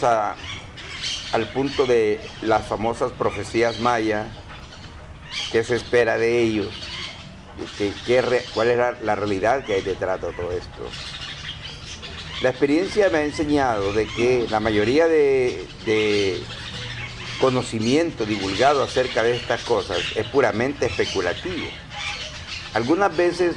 a- al punto de las famosas profecías mayas. ¿Qué se espera de ellos? ¿Cuál es la realidad que hay detrás de todo esto? La experiencia me ha enseñado de que la mayoría de conocimiento divulgado acerca de estas cosas es puramente especulativo. Algunas veces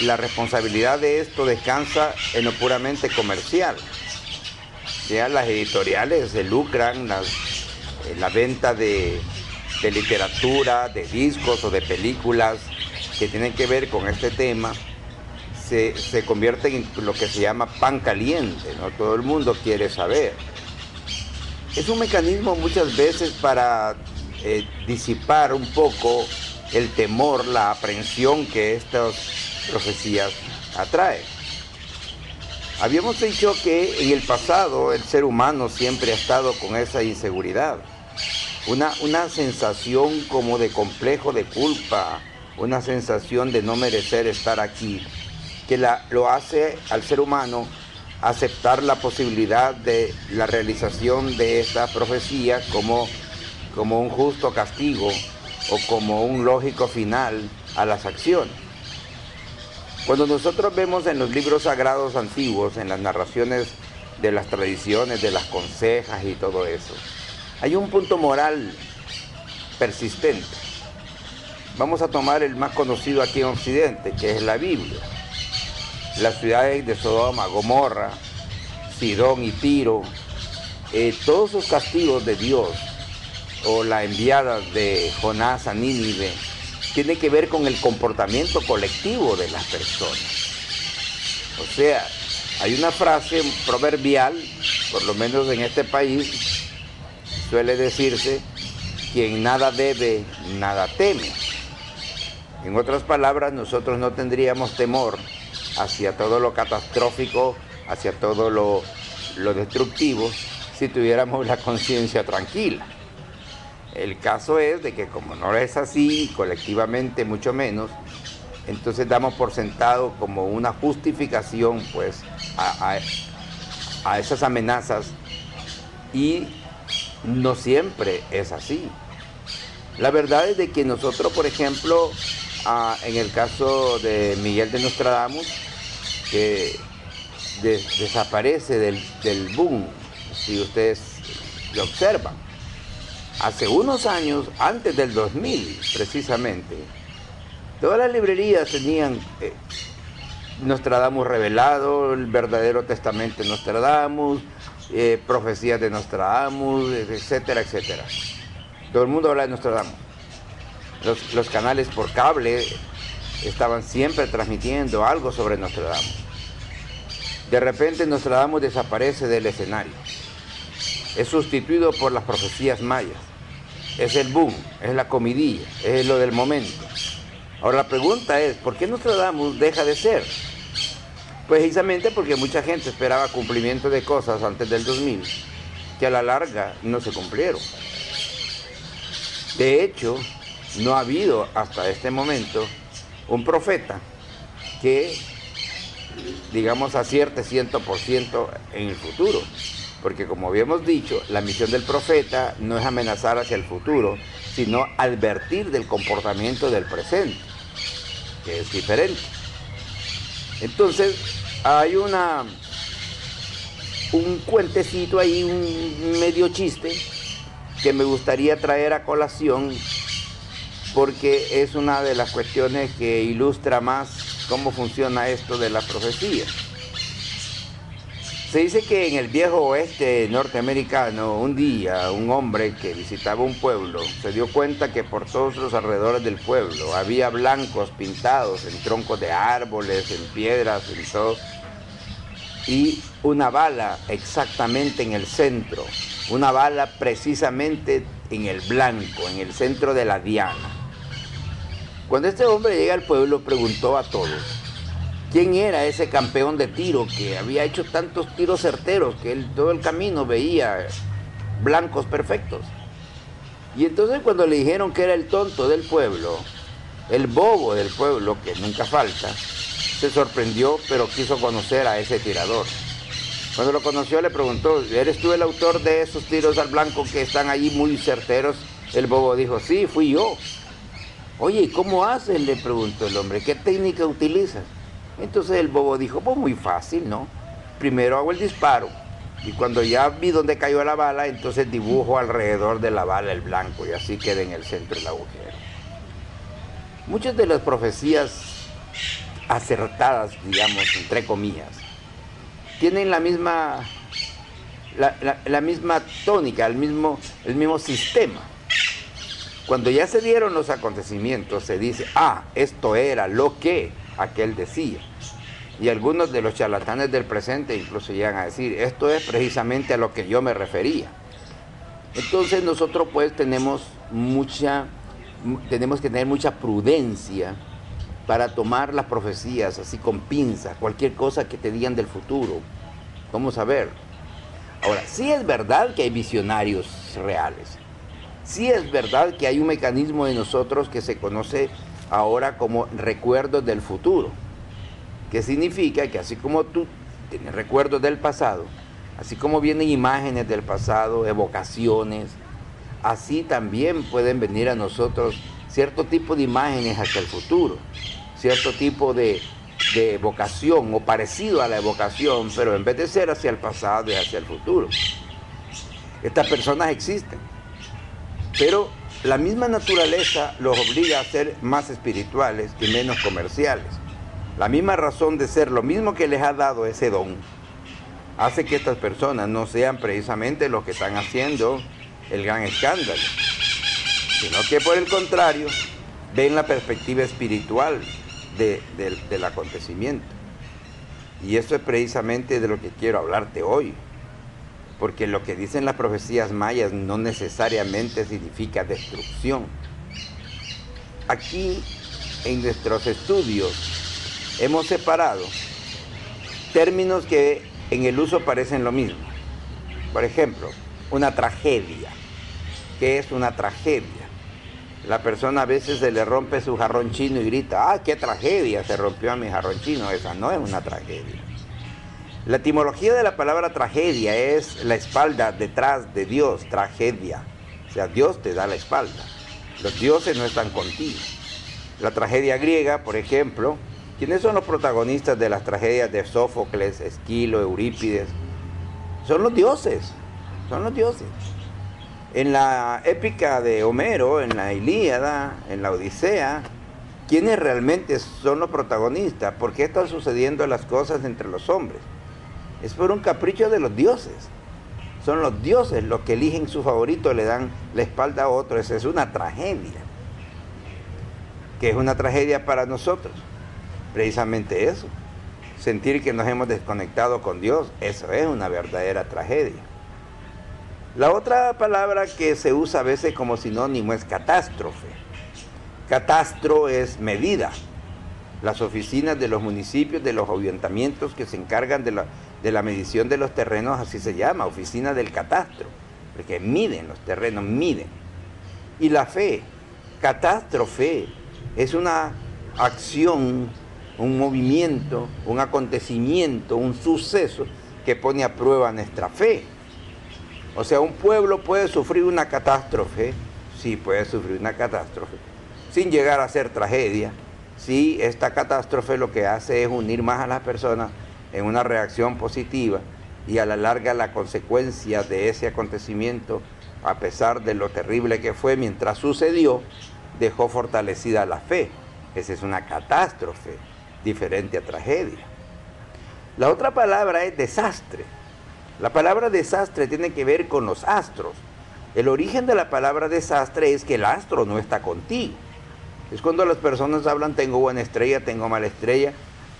la responsabilidad de esto descansa en lo puramente comercial. Ya las editoriales se lucran en la venta de literatura, de discos o de películas que tienen que ver con este tema. Se convierten en lo que se llama pan caliente, ¿no? Todo el mundo quiere saber. Es un mecanismo muchas veces para disipar un poco el temor, la aprensión que estas profecías atraen. Habíamos dicho que en el pasado el ser humano siempre ha estado con esa inseguridad, una sensación como de complejo de culpa, una sensación de no merecer estar aquí, que lo hace al ser humano aceptar la posibilidad de la realización de esta profecía como un justo castigo o como un lógico final a las acciones. Cuando nosotros vemos en los libros sagrados antiguos, en las narraciones de las tradiciones, de las consejas y todo eso, hay un punto moral persistente. Vamos a tomar el más conocido aquí en Occidente, que es la Biblia. Las ciudades de Sodoma, Gomorra, Sidón y Tiro, todos esos castigos de Dios, o la enviada de Jonás a Nínive, tiene que ver con el comportamiento colectivo de las personas. O sea, hay una frase proverbial, por lo menos en este país, suele decirse: quien nada debe, nada teme. En otras palabras, nosotros no tendríamos temor hacia todo lo catastrófico, hacia todo lo destructivo, si tuviéramos la conciencia tranquila. El caso es de que como no es así, colectivamente mucho menos, entonces damos por sentado como una justificación pues a esas amenazas, y no siempre es así. La verdad es de que nosotros, por ejemplo, en el caso de Miguel de Nostradamus, que desaparece del boom, si ustedes lo observan. Hace unos años, antes del 2000 precisamente, todas las librerías tenían Nostradamus revelado, el verdadero testamento de Nostradamus, profecías de Nostradamus, etcétera, etcétera. Todo el mundo habla de Nostradamus. Los canales por cable estaban siempre transmitiendo algo sobre Nostradamus. De repente Nostradamus desaparece del escenario. Es sustituido por las profecías mayas. Es el boom, es la comidilla, es lo del momento. Ahora la pregunta es, ¿por qué Nostradamus deja de ser? Precisamente porque mucha gente esperaba cumplimiento de cosas antes del 2000, que a la larga no se cumplieron. De hecho, no ha habido hasta este momento un profeta que, digamos, acierte 100% en el futuro. Porque como habíamos dicho, la misión del profeta no es amenazar hacia el futuro, sino advertir del comportamiento del presente, que es diferente. Entonces, hay un cuentecito ahí, un medio chiste, que me gustaría traer a colación, porque es una de las cuestiones que ilustra más cómo funciona esto de la profecía. Se dice que en el viejo oeste norteamericano, un día, un hombre que visitaba un pueblo se dio cuenta que por todos los alrededores del pueblo había blancos pintados en troncos de árboles, en piedras, en todo, y una bala exactamente en el centro, una bala precisamente en el blanco, en el centro de la diana. Cuando este hombre llega al pueblo, preguntó a todos quién era ese campeón de tiro que había hecho tantos tiros certeros que él todo el camino veía blancos perfectos. Y entonces cuando le dijeron que era el tonto del pueblo, el bobo del pueblo, que nunca falta, se sorprendió, pero quiso conocer a ese tirador. Cuando lo conoció le preguntó, ¿eres tú el autor de esos tiros al blanco que están allí muy certeros? El bobo dijo, sí, fui yo. Oye, ¿y cómo haces?, le preguntó el hombre, ¿qué técnica utilizas? Entonces el bobo dijo, pues muy fácil, ¿no? Primero hago el disparo y cuando ya vi dónde cayó la bala, entonces dibujo alrededor de la bala el blanco y así queda en el centro del agujero. Muchas de las profecías acertadas, digamos, entre comillas, tienen la misma tónica, el mismo sistema. Cuando ya se dieron los acontecimientos, se dice, esto era lo que aquel decía. Y algunos de los charlatanes del presente incluso llegan a decir, esto es precisamente a lo que yo me refería. Entonces nosotros pues tenemos que tener mucha prudencia para tomar las profecías así con pinzas, cualquier cosa que te digan del futuro. Vamos a ver. Ahora, sí es verdad que hay visionarios reales. Sí es verdad que hay un mecanismo de nosotros que se conoce ahora como recuerdos del futuro. Que significa que así como tú tienes recuerdos del pasado, así como vienen imágenes del pasado, evocaciones, así también pueden venir a nosotros cierto tipo de imágenes hacia el futuro, cierto tipo de evocación o parecido a la evocación, pero en vez de ser hacia el pasado es hacia el futuro. Estas personas existen, pero la misma naturaleza los obliga a ser más espirituales y menos comerciales. La misma razón de ser, lo mismo que les ha dado ese don, hace que estas personas no sean precisamente los que están haciendo el gran escándalo, sino que por el contrario, ven la perspectiva espiritual del acontecimiento. Y eso es precisamente de lo que quiero hablarte hoy, porque lo que dicen las profecías mayas no necesariamente significa destrucción. Aquí, en nuestros estudios, hemos separado términos que en el uso parecen lo mismo. Por ejemplo, una tragedia. ¿Qué es una tragedia? La persona a veces se le rompe su jarrón chino y grita, qué tragedia, se rompió a mi jarrón chino. Esa no es una tragedia. La etimología de la palabra tragedia es la espalda detrás de Dios, tragedia. O sea, Dios te da la espalda. Los dioses no están contigo. La tragedia griega, por ejemplo, ¿quiénes son los protagonistas de las tragedias de Sófocles, Esquilo, Eurípides? Son los dioses, son los dioses. En la épica de Homero, en la Ilíada, en la Odisea, ¿quiénes realmente son los protagonistas? ¿Por qué están sucediendo las cosas entre los hombres? Es por un capricho de los dioses. Son los dioses los que eligen su favorito, le dan la espalda a otro. Esa es una tragedia. ¿Qué es una tragedia para nosotros? Precisamente eso. Sentir que nos hemos desconectado con Dios, eso es una verdadera tragedia. La otra palabra que se usa a veces como sinónimo es catástrofe. Catastro es medida. Las oficinas de los municipios, de los ayuntamientos que se encargan de la medición de los terrenos, así se llama, oficina del catastro, porque miden los terrenos, miden. Y la fe, catástrofe, es una acción, un movimiento, un acontecimiento, un suceso que pone a prueba nuestra fe. O sea, un pueblo puede sufrir una catástrofe, sí puede sufrir una catástrofe, sin llegar a ser tragedia, si esta catástrofe lo que hace es unir más a las personas en una reacción positiva y a la larga la consecuencia de ese acontecimiento, a pesar de lo terrible que fue mientras sucedió, dejó fortalecida la fe. Esa es una catástrofe, diferente a tragedia. La otra palabra es desastre. La palabra desastre tiene que ver con los astros. El origen de la palabra desastre es que el astro no está contigo. Es cuando las personas hablan tengo buena estrella, tengo mala estrella,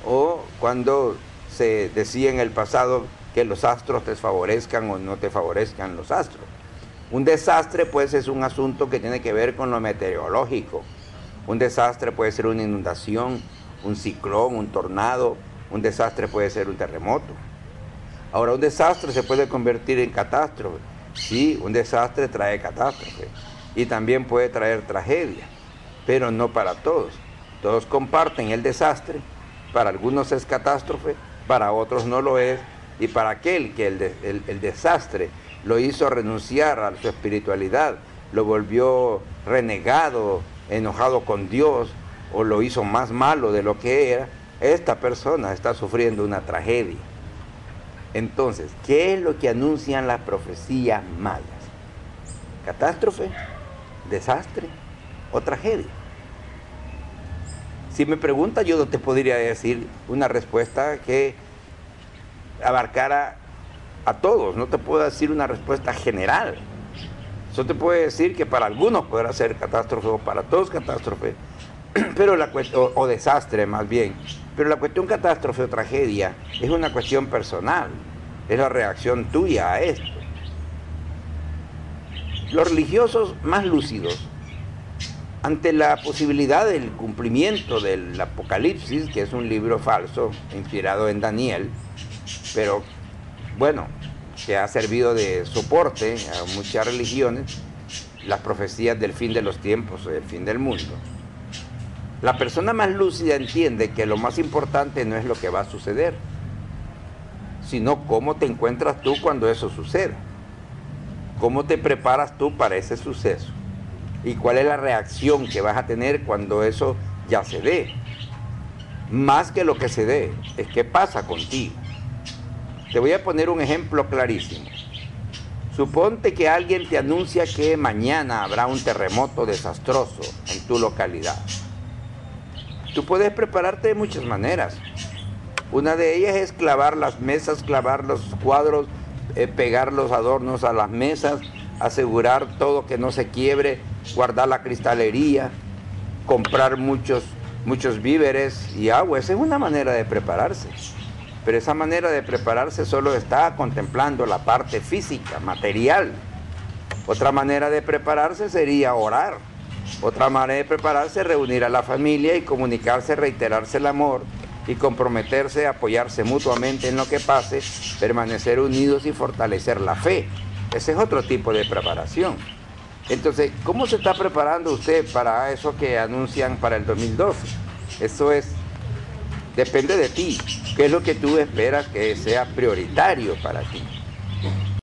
o cuando se decía en el pasado que los astros te favorezcan o no te favorezcan los astros. Un desastre pues es un asunto que tiene que ver con lo meteorológico. Un desastre puede ser una inundación, un ciclón, un tornado, un desastre puede ser un terremoto. Ahora, un desastre se puede convertir en catástrofe. Sí, un desastre trae catástrofe y también puede traer tragedia, pero no para todos. Todos comparten el desastre, para algunos es catástrofe, para otros no lo es, Y para aquel que el desastre lo hizo renunciar a su espiritualidad, lo volvió renegado, enojado con Dios, o lo hizo más malo de lo que era, esta persona está sufriendo una tragedia. Entonces, ¿qué es lo que anuncian las profecías mayas? ¿Catástrofe? ¿Desastre? ¿O tragedia? Si me pregunta, yo no te podría decir una respuesta que abarcara a todos, no te puedo decir una respuesta general. Eso te puede decir que para algunos podrá ser catástrofe o para todos catástrofe, pero o desastre más bien. Pero la cuestión catástrofe o tragedia es una cuestión personal, es la reacción tuya a esto. Los religiosos más lúcidos, ante la posibilidad del cumplimiento del Apocalipsis, que es un libro falso inspirado en Daniel, pero bueno, que ha servido de soporte a muchas religiones, las profecías del fin de los tiempos o del fin del mundo. La persona más lúcida entiende que lo más importante no es lo que va a suceder, sino cómo te encuentras tú cuando eso suceda, cómo te preparas tú para ese suceso y cuál es la reacción que vas a tener cuando eso ya se dé. Más que lo que se dé, es qué pasa contigo. Te voy a poner un ejemplo clarísimo. Suponte que alguien te anuncia que mañana habrá un terremoto desastroso en tu localidad. Tú puedes prepararte de muchas maneras. Una de ellas es clavar las mesas, clavar los cuadros, pegar los adornos a las mesas, asegurar todo que no se quiebre, guardar la cristalería, comprar muchos víveres y agua. Esa es una manera de prepararse. Pero esa manera de prepararse solo está contemplando la parte física, material. Otra manera de prepararse sería orar. Otra manera de prepararse es reunir a la familia y comunicarse, reiterarse el amor y comprometerse, apoyarse mutuamente en lo que pase, permanecer unidos y fortalecer la fe. Ese es otro tipo de preparación. Entonces, ¿cómo se está preparando usted para eso que anuncian para el 2012? Eso depende de ti. ¿Qué es lo que tú esperas que sea prioritario para ti?